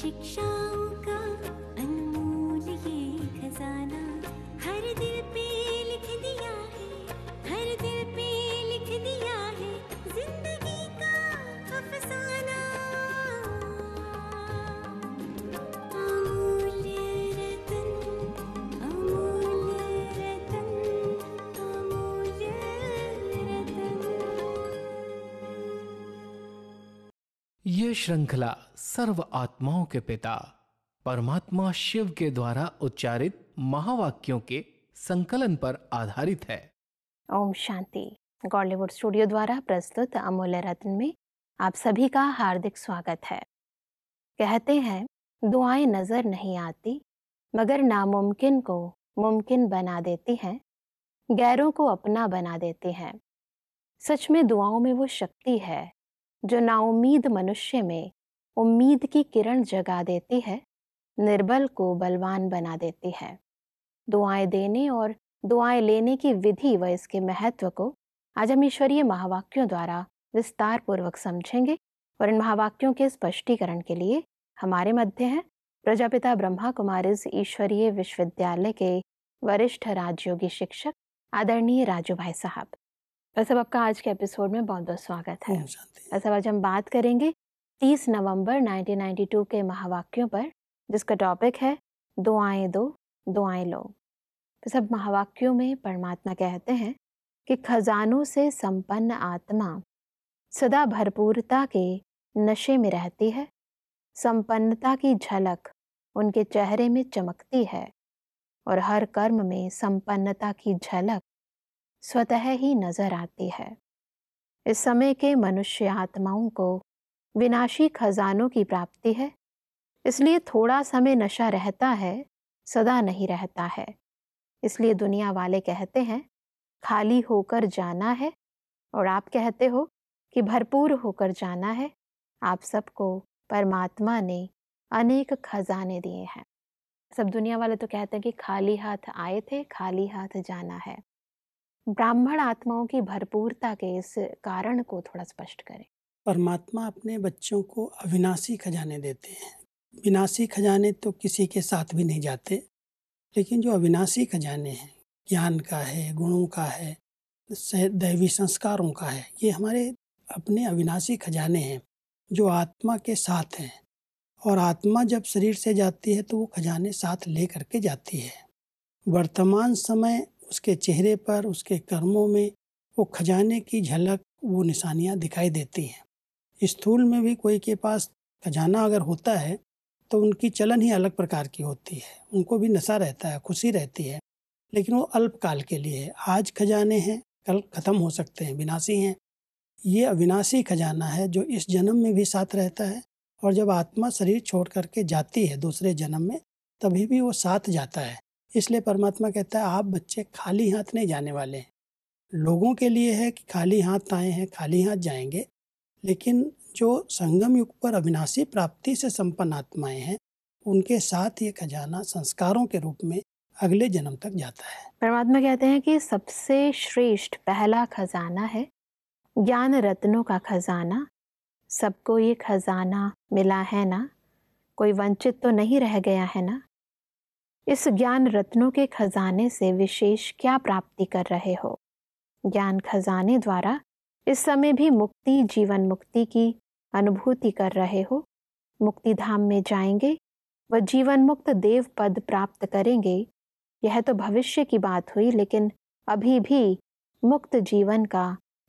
शिक्षाओं का अनमोल ये खजाना हर दिल पे लिख दिया है, हर दिल पे लिख दिया है जिंदगी का अफसाना। अमूल्य रतन, अमूल्य रतन, अमूल्य रतन। ये श्रृंखला सर्व आत्माओं के पिता परमात्मा शिव के द्वारा उच्चारित महावाक्यों के संकलन पर आधारित है। ओम शांति। गॉलीवुड स्टूडियो द्वारा प्रस्तुत अमूल्य रत्न में आप सभी का हार्दिक स्वागत है। कहते हैं दुआएं नजर नहीं आती मगर नामुमकिन को मुमकिन बना देती हैं, गैरों को अपना बना देती हैं। सच में दुआओं में वो शक्ति है जो नाउम्मीद मनुष्य में उम्मीद की किरण जगा देती है, निर्बल को बलवान बना देती है। दुआएं देने और दुआएं लेने की विधि व इसके महत्व को आज हम ईश्वरीय महावाक्यों द्वारा विस्तार पूर्वक समझेंगे और इन महावाक्यों के स्पष्टीकरण के लिए हमारे मध्य हैं प्रजापिता ब्रह्मा कुमारीज ईश्वरीय विश्वविद्यालय के वरिष्ठ राजयोगी शिक्षक आदरणीय राजू भाई साहब। वैसे आपका आज के एपिसोड में बहुत बहुत स्वागत है। वैसे आज हम बात करेंगे 30 नवंबर 1992 के महावाक्यों पर, जिसका टॉपिक है दुआएं दो दुआएं लो। तो सब महावाक्यों में परमात्मा कहते हैं कि खजानों से संपन्न आत्मा सदा भरपूरता के नशे में रहती है, संपन्नता की झलक उनके चेहरे में चमकती है और हर कर्म में संपन्नता की झलक स्वतः ही नजर आती है। इस समय के मनुष्य आत्माओं को विनाशी खजानों की प्राप्ति है, इसलिए थोड़ा समय नशा रहता है, सदा नहीं रहता है। इसलिए दुनिया वाले कहते हैं खाली होकर जाना है और आप कहते हो कि भरपूर होकर जाना है। आप सबको परमात्मा ने अनेक खजाने दिए हैं। सब दुनिया वाले तो कहते हैं कि खाली हाथ आए थे, खाली हाथ जाना है। ब्राह्मण आत्माओं की भरपूरता के इस कारण को थोड़ा स्पष्ट करें। परमात्मा अपने बच्चों को अविनाशी खजाने देते हैं। विनाशी खजाने तो किसी के साथ भी नहीं जाते, लेकिन जो अविनाशी खजाने हैं, ज्ञान का है, गुणों का है, दैवी संस्कारों का है, ये हमारे अपने अविनाशी खजाने हैं जो आत्मा के साथ हैं। और आत्मा जब शरीर से जाती है तो वो खजाने साथ ले करके जाती है। वर्तमान समय उसके चेहरे पर, उसके कर्मों में वो खजाने की झलक, वो निशानियाँ दिखाई देती हैं। स्थूल में भी कोई के पास खजाना अगर होता है तो उनकी चलन ही अलग प्रकार की होती है। उनको भी नशा रहता है, खुशी रहती है, लेकिन वो अल्पकाल के लिए है। आज खजाने हैं, कल खत्म हो सकते हैं, विनाशी हैं। ये अविनाशी खजाना है जो इस जन्म में भी साथ रहता है और जब आत्मा शरीर छोड़ करके जाती है दूसरे जन्म में, तभी भी वो साथ जाता है। इसलिए परमात्मा कहता है आप बच्चे खाली हाथ नहीं जाने वाले हैं। लोगों के लिए है कि खाली हाथ आए हैं, खाली हाथ जाएंगे, लेकिन जो संगम युग पर अविनाशी प्राप्ति से संपन्न आत्माएं हैं, उनके साथ ये खजाना संस्कारों के रूप में अगले जन्म तक जाता है। परमात्मा कहते हैं कि सबसे श्रेष्ठ पहला खजाना है ज्ञान रत्नों का खजाना। सबको ये खजाना मिला है ना, कोई वंचित तो नहीं रह गया है ना। इस ज्ञान रत्नों के खजाने से विशेष क्या प्राप्ति कर रहे हो? ज्ञान खजाने द्वारा इस समय भी मुक्ति, जीवन मुक्ति की अनुभूति कर रहे हो। मुक्ति धाम में जाएंगे व जीवन मुक्त देव पद प्राप्त करेंगे। यह तो भविष्य की बात हुई, लेकिन अभी भी मुक्त जीवन का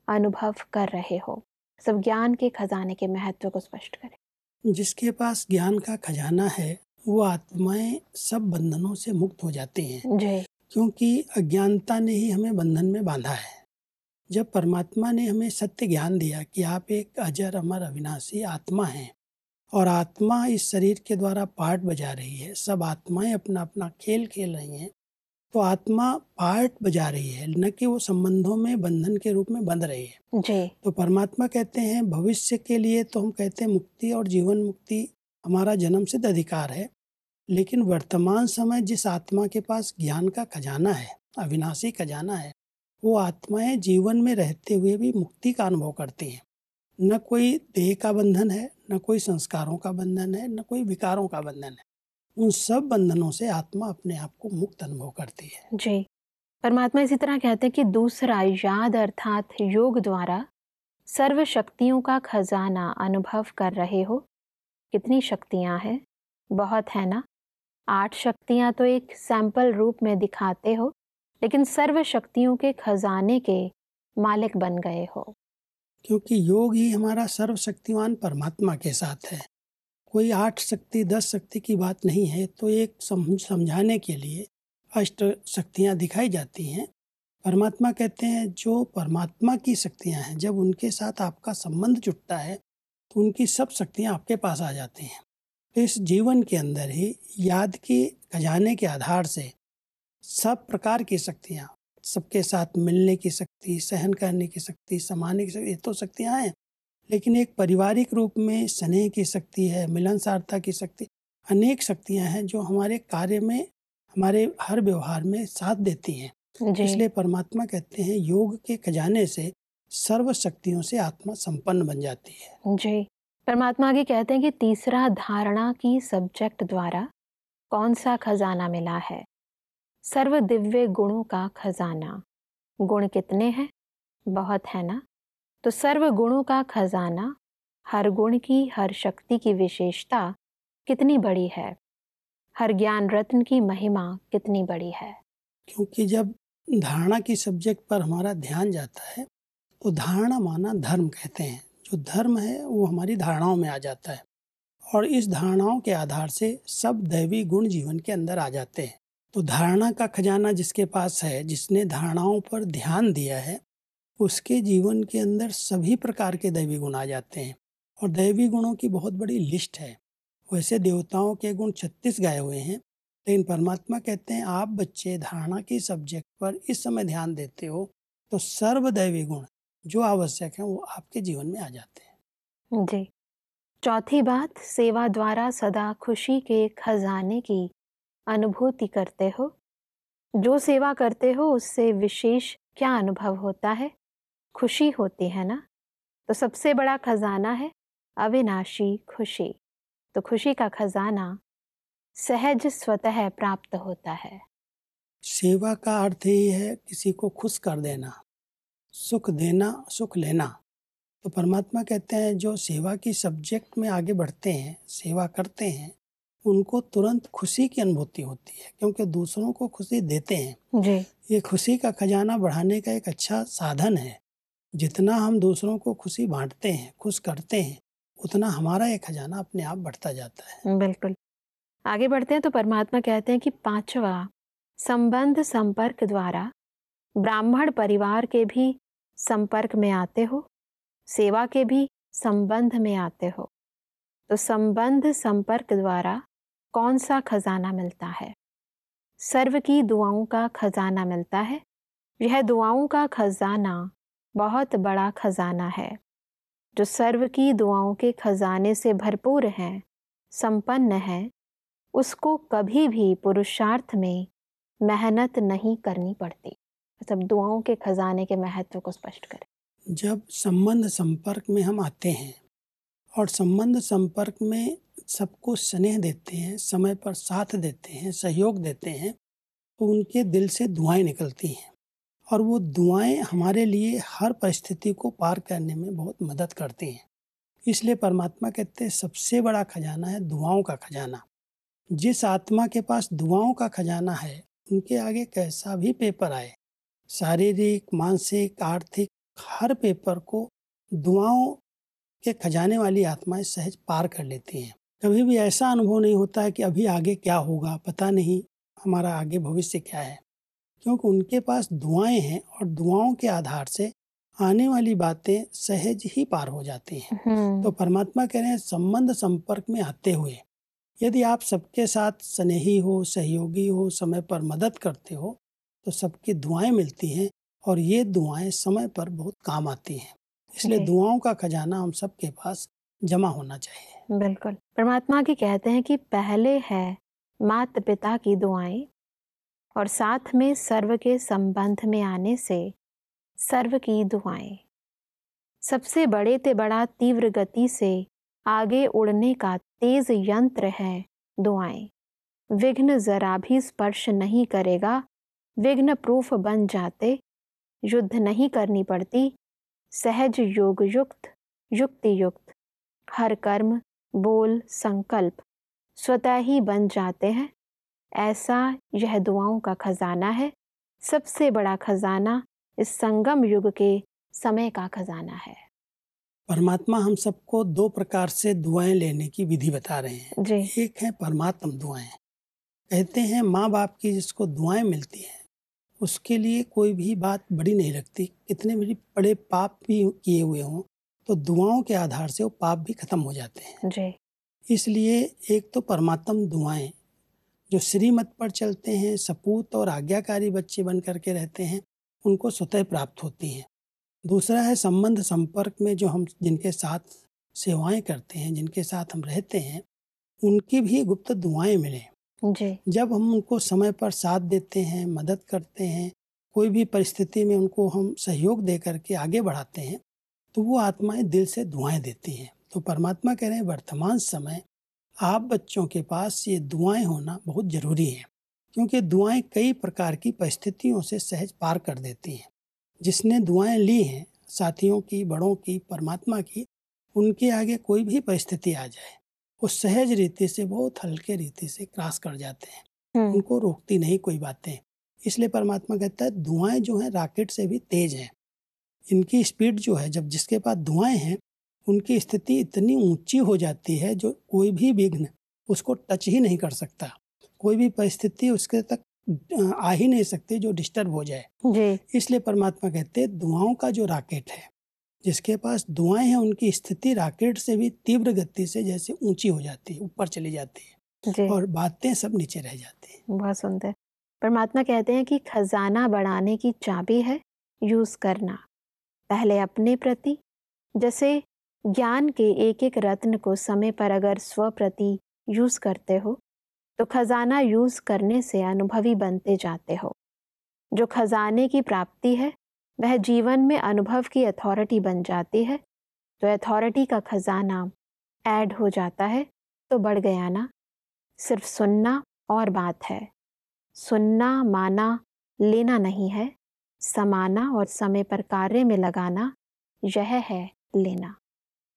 अनुभव कर रहे हो। सब ज्ञान के खजाने के महत्व को स्पष्ट करें। जिसके पास ज्ञान का खजाना है वो आत्माएं सब बंधनों से मुक्त हो जाती हैं जी। क्योंकि अज्ञानता ने ही हमें बंधन में बांधा है। जब परमात्मा ने हमें सत्य ज्ञान दिया कि आप एक अजर अमर अविनाशी आत्मा हैं और आत्मा इस शरीर के द्वारा पार्ट बजा रही है, सब आत्माएं अपना अपना खेल खेल रही हैं, तो आत्मा पार्ट बजा रही है, न कि वो संबंधों में बंधन के रूप में बंध रही है जी। तो परमात्मा कहते हैं भविष्य के लिए तो हम कहते हैं मुक्ति और जीवन मुक्ति हमारा जन्म सिद्ध अधिकार है, लेकिन वर्तमान समय जिस आत्मा के पास ज्ञान का खजाना है, अविनाशी खजाना है, वो आत्माएं जीवन में रहते हुए भी मुक्ति का अनुभव करती हैं। न कोई देह का बंधन है, न कोई संस्कारों का बंधन है, न कोई विकारों का बंधन है। उन सब बंधनों से आत्मा अपने आप को मुक्त अनुभव करती है। जी, परमात्मा इसी तरह कहते हैं कि दूसरा याद अर्थात योग द्वारा सर्व शक्तियों का खजाना अनुभव कर रहे हो। कितनी शक्तियां हैं, बहुत है ना। 8 शक्तियां तो एक सैंपल रूप में दिखाते हो, लेकिन सर्व शक्तियों के खजाने के मालिक बन गए हो। क्योंकि योग ही हमारा सर्वशक्तिवान परमात्मा के साथ है। कोई 8 शक्ति 10 शक्ति की बात नहीं है। तो एक समझाने के लिए अष्ट शक्तियाँ दिखाई जाती हैं। परमात्मा कहते हैं जो परमात्मा की शक्तियाँ हैं, जब उनके साथ आपका संबंध जुटता है तो उनकी सब शक्तियाँ आपके पास आ जाती हैं। तो इस जीवन के अंदर ही याद के खजाने के आधार से सब प्रकार की शक्तियाँ, सबके साथ मिलने की शक्ति, सहन करने की शक्ति, समाने की शक्ति, ये तो शक्तियाँ हैं। लेकिन एक पारिवारिक रूप में स्नेह की शक्ति है, मिलनसारता की शक्ति, अनेक शक्तियाँ हैं जो हमारे कार्य में, हमारे हर व्यवहार में साथ देती हैं। इसलिए परमात्मा कहते हैं योग के खजाने से सर्व शक्तियों से आत्मा संपन्न बन जाती है। जी, परमात्मा आगे कहते हैं कि तीसरा धारणा की सब्जेक्ट द्वारा कौन सा खजाना मिला है? सर्व दिव्य गुणों का खजाना। गुण कितने हैं? बहुत है ना। तो सर्व गुणों का खजाना, हर गुण की, हर शक्ति की विशेषता कितनी बड़ी है, हर ज्ञान रत्न की महिमा कितनी बड़ी है। क्योंकि जब धारणा की सब्जेक्ट पर हमारा ध्यान जाता है तो धारणा माना धर्म कहते हैं। जो धर्म है वो हमारी धारणाओं में आ जाता है और इस धारणाओं के आधार से सब दैवी गुण जीवन के अंदर आ जाते हैं। तो धारणा का खजाना जिसके पास है, जिसने धारणाओं पर ध्यान दिया है, उसके जीवन के अंदर सभी प्रकार के दैवी गुण आ जाते हैं। और दैवी गुणों की बहुत बड़ी लिस्ट है। वैसे देवताओं के गुण 36 गाए हुए हैं, लेकिन परमात्मा कहते हैं आप बच्चे धारणा की सब्जेक्ट पर इस समय ध्यान देते हो तो सर्व दैवी गुण जो आवश्यक है वो आपके जीवन में आ जाते हैं। जी, चौथी बात, सेवा द्वारा सदा खुशी के खजाने की अनुभूति करते हो। जो सेवा करते हो उससे विशेष क्या अनुभव होता है? खुशी होती है ना। तो सबसे बड़ा खजाना है अविनाशी खुशी। तो खुशी का खजाना सहज स्वतः प्राप्त होता है। सेवा का अर्थ ही है किसी को खुश कर देना, सुख देना, सुख लेना। तो परमात्मा कहते हैं जो सेवा की सब्जेक्ट में आगे बढ़ते हैं, सेवा करते हैं, उनको तुरंत खुशी की अनुभूति होती है क्योंकि दूसरों को खुशी देते हैं। जी, ये खुशी का खजाना बढ़ाने का एक अच्छा साधन है। जितना हम दूसरों को खुशी बांटते हैं, खुश करते हैं, उतना हमारा ये खजाना अपने आप बढ़ता जाता है। बिल्कुल। आगे बढ़ते हैं तो परमात्मा कहते हैं कि पांचवा, संबंध संपर्क द्वारा ब्राह्मण परिवार के भी संपर्क में आते हो, सेवा के भी संबंध में आते हो। तो संबंध संपर्क द्वारा कौन सा खजाना मिलता है? सर्व की दुआओं का खजाना मिलता है। यह दुआओं का खजाना बहुत बड़ा खजाना है जो सर्व की दुआओं के खजाने से भरपूर है, संपन्न है। उसको कभी भी पुरुषार्थ में मेहनत नहीं करनी पड़ती। मतलब दुआओं के खजाने के महत्व को स्पष्ट करें। जब संबंध संपर्क में हम आते हैं और संबंध संपर्क में सबको स्नेह देते हैं, समय पर साथ देते हैं, सहयोग देते हैं, तो उनके दिल से दुआएं निकलती हैं और वो दुआएं हमारे लिए हर परिस्थिति को पार करने में बहुत मदद करती हैं। इसलिए परमात्मा कहते हैं सबसे बड़ा खजाना है दुआओं का खजाना। जिस आत्मा के पास दुआओं का खजाना है उनके आगे कैसा भी पेपर आए, शारीरिक, मानसिक, आर्थिक, हर पेपर को दुआओं के खजाने वाली आत्माएं सहज पार कर लेती हैं। कभी भी ऐसा अनुभव नहीं होता है कि अभी आगे क्या होगा, पता नहीं हमारा आगे भविष्य क्या है, क्योंकि उनके पास दुआएं हैं और दुआओं के आधार से आने वाली बातें सहज ही पार हो जाती हैं। तो परमात्मा कह रहे हैं संबंध संपर्क में आते हुए यदि आप सबके साथ स्नेही हो, सहयोगी हो, समय पर मदद करते हो तो सबकी दुआएं मिलती हैं और ये दुआएं समय पर बहुत काम आती हैं। इसलिए दुआओं का खजाना हम सबके पास जमा होना चाहिए। बिल्कुल। परमात्मा की कहते हैं कि पहले है माता पिता की दुआएं और साथ में सर्व के संबंध में आने से सर्व की दुआएं। सबसे बड़े ते बड़ा तीव्र गति से आगे उड़ने का तेज यंत्र है दुआएं। विघ्न जरा भी स्पर्श नहीं करेगा, विघ्न प्रूफ बन जाते, युद्ध नहीं करनी पड़ती, सहज योग युक्त युक्ति युक्त, हर कर्म बोल संकल्प स्वतः ही बन जाते हैं। ऐसा यह दुआओं का खजाना है। सबसे बड़ा खजाना इस संगम युग के समय का खजाना है। परमात्मा हम सबको दो प्रकार से दुआएं लेने की विधि बता रहे हैं जी। एक है परमात्म दुआएं। कहते हैं माँ बाप की जिसको दुआएं मिलती हैं उसके लिए कोई भी बात बड़ी नहीं लगती। कितने भी बड़े पाप भी किए हुए हों तो दुआओं के आधार से वो पाप भी खत्म हो जाते हैं। जी। इसलिए एक तो परमात्म दुआएं जो श्रीमत पर चलते हैं, सपूत और आज्ञाकारी बच्चे बन करके रहते हैं, उनको स्वतः प्राप्त होती हैं। दूसरा है संबंध संपर्क में जो हम जिनके साथ सेवाएं करते हैं, जिनके साथ हम रहते हैं, उनकी भी गुप्त दुआएं मिलें। जी। जब हम उनको समय पर साथ देते हैं, मदद करते हैं, कोई भी परिस्थिति में उनको हम सहयोग दे करके आगे बढ़ाते हैं, तो वो आत्माएं दिल से दुआएं देती हैं। तो परमात्मा कह रहे हैं वर्तमान समय आप बच्चों के पास ये दुआएं होना बहुत जरूरी है, क्योंकि दुआएं कई प्रकार की परिस्थितियों से सहज पार कर देती हैं। जिसने दुआएं ली हैं, साथियों की, बड़ों की, परमात्मा की, उनके आगे कोई भी परिस्थिति आ जाए वो सहज रीति से, बहुत हल्के रीति से क्रॉस कर जाते हैं। उनको रोकती नहीं कोई बातें। इसलिए परमात्मा कहता है दुआएं जो हैं रॉकेट से भी तेज हैं। इनकी स्पीड जो है, जब जिसके पास दुआएं हैं उनकी स्थिति इतनी ऊंची हो जाती है जो कोई भी विघ्न उसको टच ही नहीं कर सकता। कोई भी परिस्थिति उसके तक आ ही नहीं सकती जो डिस्टर्ब हो जाए। जी। इसलिए परमात्मा कहते हैं दुआओं का जो रॉकेट है, जिसके पास दुआएं हैं उनकी स्थिति रॉकेट से भी तीव्र गति से जैसे ऊंची हो जाती है, ऊपर चली जाती है जी। और बातें सब नीचे रह जाती हैं। बहुत सुंदर। परमात्मा कहते हैं कि खजाना बढ़ाने की चाबी है यूज करना। पहले अपने प्रति, जैसे ज्ञान के एक एक रत्न को समय पर अगर स्व प्रति यूज करते हो तो खजाना यूज करने से अनुभवी बनते जाते हो। जो खजाने की प्राप्ति है वह जीवन में अनुभव की अथॉरिटी बन जाती है। तो अथॉरिटी का खजाना ऐड हो जाता है तो बढ़ गया ना। सिर्फ सुनना और बात है। सुनना माना लेना नहीं है, समाना और समय पर कार्य में लगाना, यह है लेना।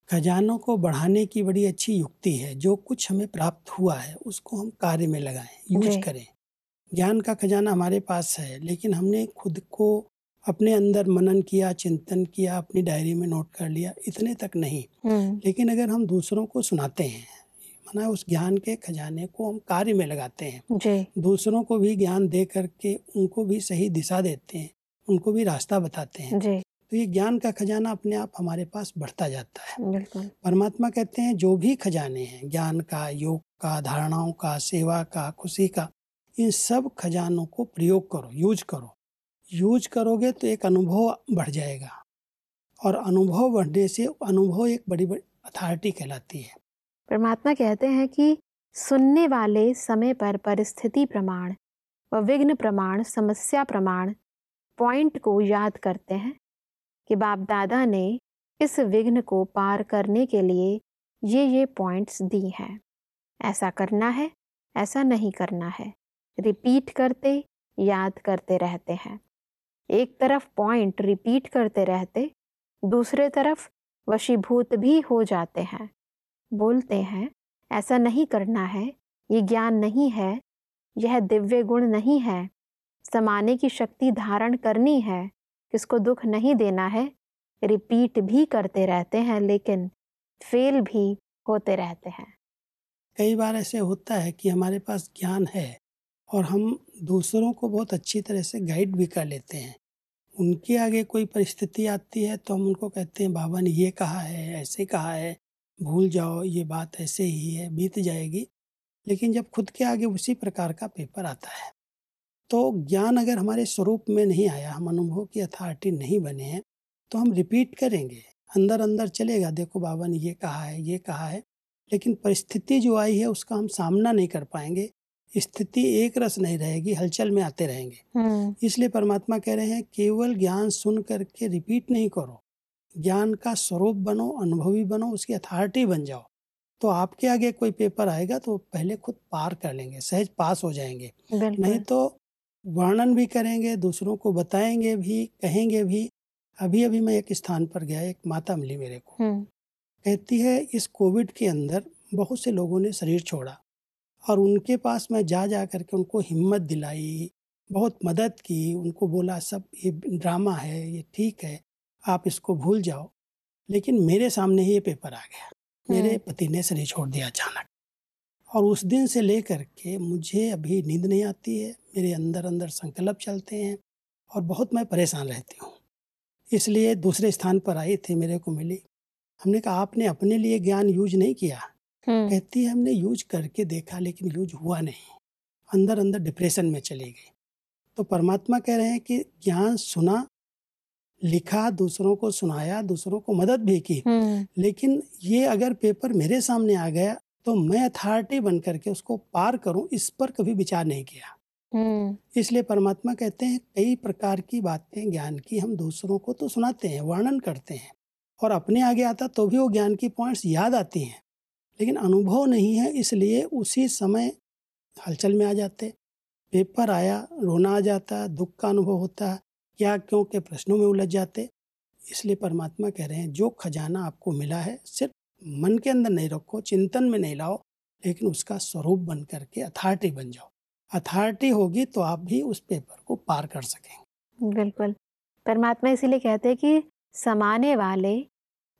खजानों को बढ़ाने की बड़ी अच्छी युक्ति है। जो कुछ हमें प्राप्त हुआ है उसको हम कार्य में लगाएं, यूज जी। करें। ज्ञान का खजाना हमारे पास है, लेकिन हमने खुद को अपने अंदर मनन किया, चिंतन किया, अपनी डायरी में नोट कर लिया, इतने तक नहीं। लेकिन अगर हम दूसरों को सुनाते हैं, माना उस ज्ञान के खजाने को हम कार्य में लगाते हैं, जी। दूसरों को भी ज्ञान दे करके उनको भी सही दिशा देते हैं, उनको भी रास्ता बताते हैं, जी। तो ये ज्ञान का खजाना अपने आप हमारे पास बढ़ता जाता है। बिल्कुल। परमात्मा कहते हैं जो भी खजाने हैं, ज्ञान का, योग का, धारणाओं का, सेवा का, खुशी का, इन सब खजानों को प्रयोग करो, यूज करो। यूज करोगे तो एक अनुभव बढ़ जाएगा, और अनुभव बढ़ने से अनुभव एक बड़ी बड़ी अथॉरिटी कहलाती है। परमात्मा कहते हैं कि सुनने वाले समय पर परिस्थिति प्रमाण व विघ्न प्रमाण, समस्या प्रमाण पॉइंट को याद करते हैं कि बाप दादा ने इस विघ्न को पार करने के लिए ये पॉइंट्स दी हैं। ऐसा करना है, ऐसा नहीं करना है। रिपीट करते, याद करते रहते हैं। एक तरफ पॉइंट रिपीट करते रहते, दूसरे तरफ वशीभूत भी हो जाते हैं। बोलते हैं ऐसा नहीं करना है, ये ज्ञान नहीं है, यह दिव्य गुण नहीं है, समाने की शक्ति धारण करनी है, किसको दुख नहीं देना है। रिपीट भी करते रहते हैं लेकिन फेल भी होते रहते हैं। कई बार ऐसे होता है कि हमारे पास ज्ञान है और हम दूसरों को बहुत अच्छी तरह से गाइड भी कर लेते हैं। उनके आगे कोई परिस्थिति आती है तो हम उनको कहते हैं बाबा ने ये कहा है, ऐसे कहा है, भूल जाओ, ये बात ऐसे ही है, बीत जाएगी। लेकिन जब खुद के आगे उसी प्रकार का पेपर आता है तो ज्ञान अगर हमारे स्वरूप में नहीं आया, हम अनुभव की अथॉरिटी नहीं बने हैं, तो हम रिपीट करेंगे, अंदर अंदर चलेगा, देखो बाबा ने ये कहा है, ये कहा है, लेकिन परिस्थिति जो आई है उसका हम सामना नहीं कर पाएंगे। स्थिति एक रस नहीं रहेगी, हलचल में आते रहेंगे। इसलिए परमात्मा कह रहे हैं केवल ज्ञान सुन करके रिपीट नहीं करो, ज्ञान का स्वरूप बनो, अनुभवी बनो, उसकी अथॉरिटी बन जाओ। तो आपके आगे कोई पेपर आएगा तो पहले खुद पार कर लेंगे, सहज पास हो जाएंगे। नहीं बिल्कुल। तो वर्णन भी करेंगे, दूसरों को बताएंगे भी, कहेंगे भी। अभी अभी मैं एक स्थान पर गया, एक माता मिली मेरे को, कहती है इस कोविड के अंदर बहुत से लोगों ने शरीर छोड़ा और उनके पास मैं जा जा करके उनको हिम्मत दिलाई, बहुत मदद की, उनको बोला सब ये ड्रामा है, ये ठीक है, आप इसको भूल जाओ। लेकिन मेरे सामने ही ये पेपर आ गया, मेरे पति ने शरीर छोड़ दिया अचानक। और उस दिन से लेकर के मुझे अभी नींद नहीं आती है, मेरे अंदर अंदर संकल्प चलते हैं और बहुत मैं परेशान रहती हूँ। इसलिए दूसरे स्थान पर आई थी, मेरे को मिली, हमने कहा आपने अपने लिए ज्ञान यूज नहीं किया? कहती है हमने यूज करके देखा लेकिन यूज हुआ नहीं, अंदर अंदर डिप्रेशन में चली गई। तो परमात्मा कह रहे हैं कि ज्ञान सुना, लिखा, दूसरों को सुनाया, दूसरों को मदद भी की, लेकिन ये अगर पेपर मेरे सामने आ गया तो मैं अथॉरिटी बन करके उसको पार करूं, इस पर कभी विचार नहीं किया। इसलिए परमात्मा कहते हैं कई प्रकार की बातें ज्ञान की हम दूसरों को तो सुनाते हैं, वर्णन करते हैं, और अपने आगे आता तो भी वो ज्ञान की पॉइंट्स याद आती हैं, लेकिन अनुभव नहीं है, इसलिए उसी समय हलचल में आ जाते। पेपर आया, रोना आ जाता, दुख का अनुभव होता, क्या क्यों के प्रश्नों में उलझ जाते। इसलिए परमात्मा कह रहे हैं जो खजाना आपको मिला है सिर्फ मन के अंदर नहीं रखो, चिंतन में नहीं लाओ, लेकिन उसका स्वरूप बन करके अथॉरिटी बन जाओ। अथॉरिटी होगी तो आप भी उस पेपर को पार कर सकेंगे। बिल्कुल। परमात्मा इसीलिए कहते हैं कि समाने वाले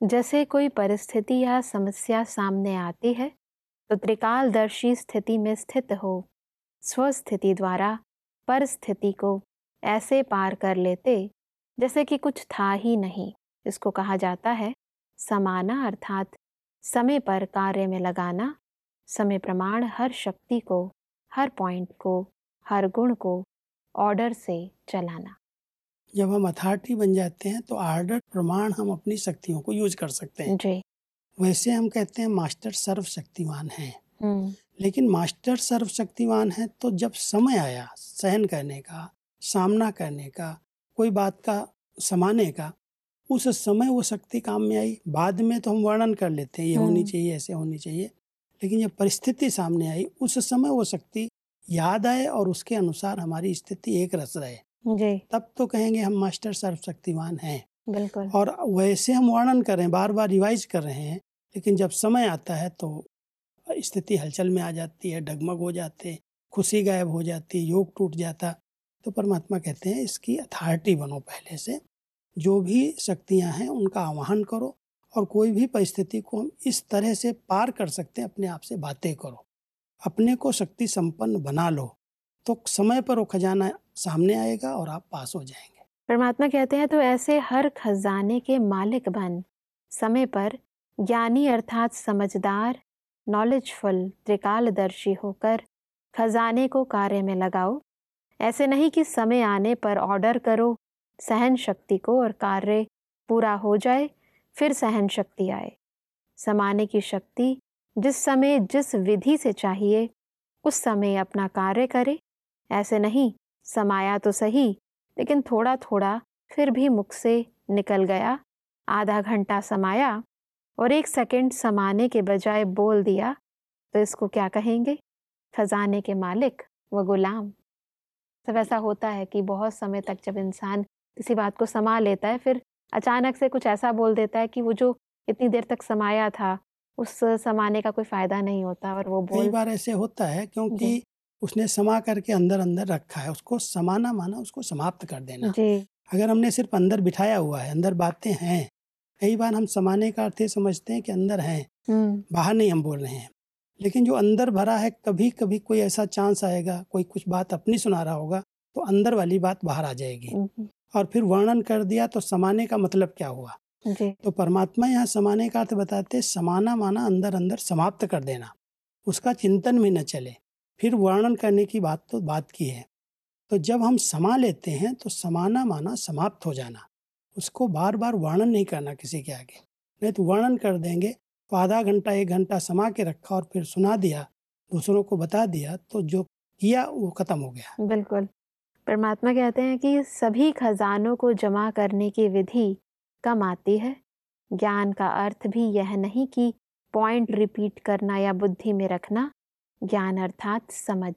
जैसे कोई परिस्थिति या समस्या सामने आती है तो त्रिकालदर्शी स्थिति में स्थित हो स्वस्थिति द्वारा परिस्थिति को ऐसे पार कर लेते जैसे कि कुछ था ही नहीं। इसको कहा जाता है समाना, अर्थात समय पर कार्य में लगाना, समय प्रमाण हर शक्ति को, हर पॉइंट को, हर गुण को ऑर्डर से चलाना। जब हम अथॉरिटी बन जाते हैं तो ऑर्डर प्रमाण हम अपनी शक्तियों को यूज कर सकते हैं। जी। वैसे हम कहते हैं मास्टर सर्वशक्तिमान है, लेकिन मास्टर सर्वशक्तिमान है तो जब समय आया सहन करने का, सामना करने का, कोई बात का समाने का, उस समय वो शक्ति काम में आई। बाद में तो हम वर्णन कर लेते हैं ये होनी चाहिए, ऐसे होनी चाहिए, लेकिन जब परिस्थिति सामने आई उस समय वो शक्ति याद आए और उसके अनुसार हमारी स्थिति एक रस रहे जी। तब तो कहेंगे हम मास्टर सर्वशक्तिमान हैं। बिल्कुल। और वैसे हम वर्णन कर रहे हैं, बार बार रिवाइज कर रहे हैं, लेकिन जब समय आता है तो स्थिति हलचल में आ जाती है, डगमग हो जाते, खुशी गायब हो जाती, योग टूट जाता। तो परमात्मा कहते हैं इसकी अथॉरिटी बनो, पहले से जो भी शक्तियां हैं उनका आवाहन करो और कोई भी परिस्थिति को हम इस तरह से पार कर सकते हैं। अपने आप से बातें करो, अपने को शक्ति संपन्न बना लो, तो समय पर वो खजाना सामने आएगा और आप पास हो जाएंगे। परमात्मा कहते हैं तो ऐसे हर खजाने के मालिक बन समय पर ज्ञानी अर्थात समझदार, नॉलेजफुल, त्रिकालदर्शी होकर खजाने को कार्य में लगाओ। ऐसे नहीं कि समय आने पर ऑर्डर करो सहन शक्ति को और कार्य पूरा हो जाए फिर सहन शक्ति आए। समाने की शक्ति जिस समय जिस विधि से चाहिए उस समय अपना कार्य करे। ऐसे नहीं समाया तो सही लेकिन थोड़ा थोड़ा फिर भी मुख से निकल गया, आधा घंटा समाया और 1 सेकंड समाने के बजाय बोल दिया, तो इसको क्या कहेंगे? खजाने के मालिक व गुलाम। सब ऐसा होता है कि बहुत समय तक जब इंसान किसी बात को समा लेता है फिर अचानक से कुछ ऐसा बोल देता है कि वो जो इतनी देर तक समाया था उस समाने का कोई फायदा नहीं होता और वो कई बार ऐसे होता है क्योंकि उसने समा करके अंदर अंदर रखा है, उसको समाना माना उसको समाप्त कर देना। जी। अगर हमने सिर्फ अंदर बिठाया हुआ है, अंदर बातें हैं, कई बार हम समाने का अर्थ समझते हैं कि अंदर हैं, बाहर नहीं हम बोल रहे हैं, लेकिन जो अंदर भरा है कभी कभी कोई ऐसा चांस आएगा, कोई कुछ बात अपनी सुना रहा होगा तो अंदर वाली बात बाहर आ जाएगी और फिर वर्णन कर दिया तो समाने का मतलब क्या हुआ। जी। तो परमात्मा यहाँ समाने का अर्थ बताते, समाना माना अंदर अंदर समाप्त कर देना, उसका चिंतन भी न चले, फिर वर्णन करने की बात तो बात की है। तो जब हम समा लेते हैं तो समाना माना समाप्त हो जाना, उसको बार बार वर्णन नहीं करना किसी के आगे, नहीं तो वर्णन कर देंगे तो आधा घंटा 1 घंटा समा के रखा और फिर सुना दिया, दूसरों को बता दिया तो जो किया वो खत्म हो गया। बिल्कुल। परमात्मा कहते हैं कि सभी खजानों को जमा करने की विधि कम आती है। ज्ञान का अर्थ भी यह नहीं कि पॉइंट रिपीट करना या बुद्धि में रखना ज्ञान अर्थात समझ,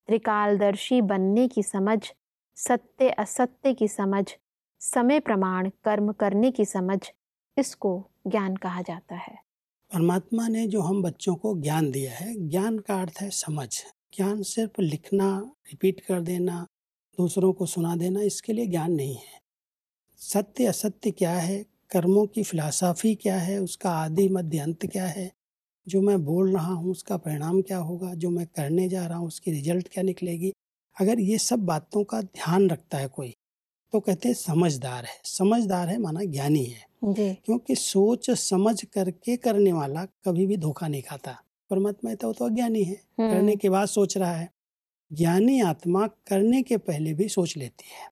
त्रिकालदर्शी बनने की समझ, सत्य असत्य की समझ, समय प्रमाण कर्म करने की समझ, इसको ज्ञान कहा जाता है। परमात्मा ने जो हम बच्चों को ज्ञान दिया है, ज्ञान का अर्थ है समझ। ज्ञान सिर्फ लिखना, रिपीट कर देना, दूसरों को सुना देना, इसके लिए ज्ञान नहीं है। सत्य असत्य क्या है, कर्मों की फिलॉसफी क्या है, उसका आदि मध्य अंत क्या है, जो मैं बोल रहा हूँ उसका परिणाम क्या होगा, जो मैं करने जा रहा हूँ उसकी रिजल्ट क्या निकलेगी, अगर ये सब बातों का ध्यान रखता है कोई, तो कहते हैं समझदार है। समझदार है माना ज्ञानी है जी। क्योंकि सोच समझ करके करने वाला कभी भी धोखा नहीं खाता। परमात्मा तो अज्ञानी है, करने के बाद सोच रहा है। ज्ञानी आत्मा करने के पहले भी सोच लेती है।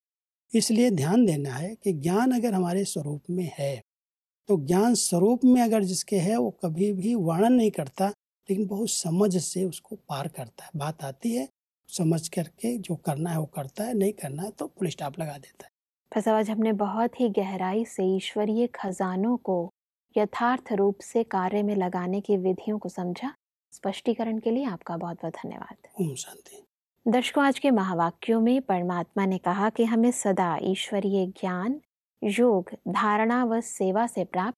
इसलिए ध्यान देना है कि ज्ञान अगर हमारे स्वरूप में है तो ज्ञान स्वरूप में अगर जिसके है वो कभी भी वर्णन नहीं करता, लेकिन बहुत समझ से उसको पार करता है। बात आती है, समझ करके जो करना है वो करता है, नहीं करना है तो फुल स्टॉप लगा देता है। बस आज हमने बहुत ही गहराई से ईश्वरीय खजानों को यथार्थ रूप से कार्य में लगाने की विधियों को समझा। स्पष्टीकरण के लिए आपका बहुत बहुत धन्यवाद। ओम शांति। दर्शकों, आज के महावाक्यों में परमात्मा ने कहा कि हमें सदा ईश्वरीय ज्ञान, योग, धारणा व सेवा से प्राप्त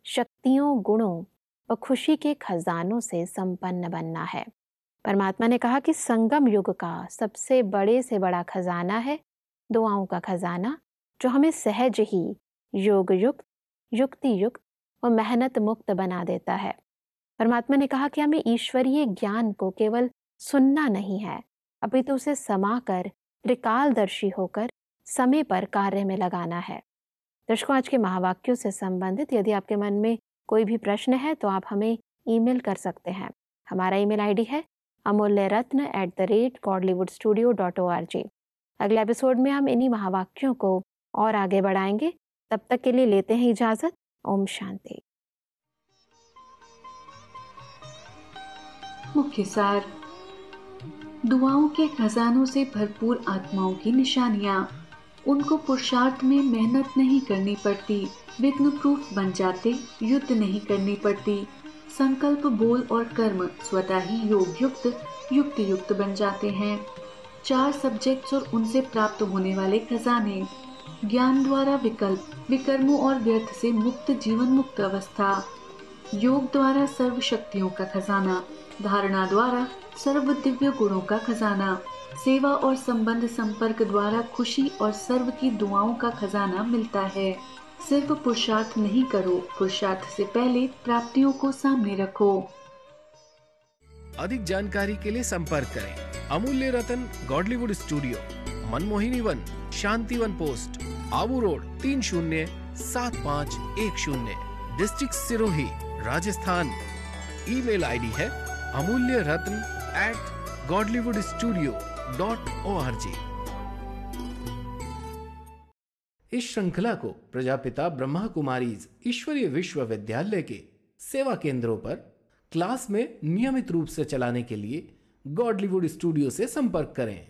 शक्तियों, गुणों व खुशी के खजानों से संपन्न बनना है। परमात्मा ने कहा कि संगम युग का सबसे बड़े से बड़ा खजाना है दुआओं का खजाना, जो हमें सहज ही योग युक्त, युक्ति युक्त व मेहनत मुक्त बना देता है। परमात्मा ने कहा कि हमें ईश्वरीय ज्ञान को केवल सुनना नहीं है, अपितु उसे समाकर त्रिकालदर्शी होकर समय पर कार्य में लगाना है। दर्शकों, आज के महावाक्यों से संबंधित यदि आपके मन में कोई भी प्रश्न है तो आप हमें ईमेल कर सकते हैं। हमारा ईमेल आईडी है amulyaratna@godlywoodstudio.org। अगले एपिसोड में हम इन्हीं महावाक्यों को और आगे बढ़ाएंगे। तब तक के लिए लेते हैं इजाजत। ओम शांति। मुख्य सार: दुआओं के खजानों से भरपूर आत्माओं की निशानियां। उनको पुरुषार्थ में मेहनत नहीं करनी पड़ती, विघ्न प्रूफ बन जाते, युद्ध नहीं करनी पड़ती। संकल्प, बोल और कर्म स्वतः ही योग युक्त, युक्ति युक्त बन जाते हैं। 4 सब्जेक्ट्स और उनसे प्राप्त होने वाले खजाने: ज्ञान द्वारा विकल्प, विकर्मों और व्यर्थ से मुक्त जीवन मुक्त अवस्था। योग द्वारा सर्व शक्तियों का खजाना, धारणा द्वारा सर्व दिव्य गुणों का खजाना, सेवा और संबंध संपर्क द्वारा खुशी और सर्व की दुआओं का खजाना मिलता है। सिर्फ पुरुषार्थ नहीं करो, पुरुषार्थ से पहले प्राप्तियों को सामने रखो। अधिक जानकारी के लिए संपर्क करें Amulya Ratan Godlywood studio, Manmohini Van, Shanti Van post, Abu road, 307510, district Sirohi, Rajasthan. Email ID है amulyaratn@godlywoodstudio.org। इस श्रृंखला को प्रजापिता ब्रह्मा कुमारीज ईश्वरीय विश्वविद्यालय के सेवा केंद्रों पर क्लास में नियमित रूप से चलाने के लिए गॉडलीवुड स्टूडियो से संपर्क करें।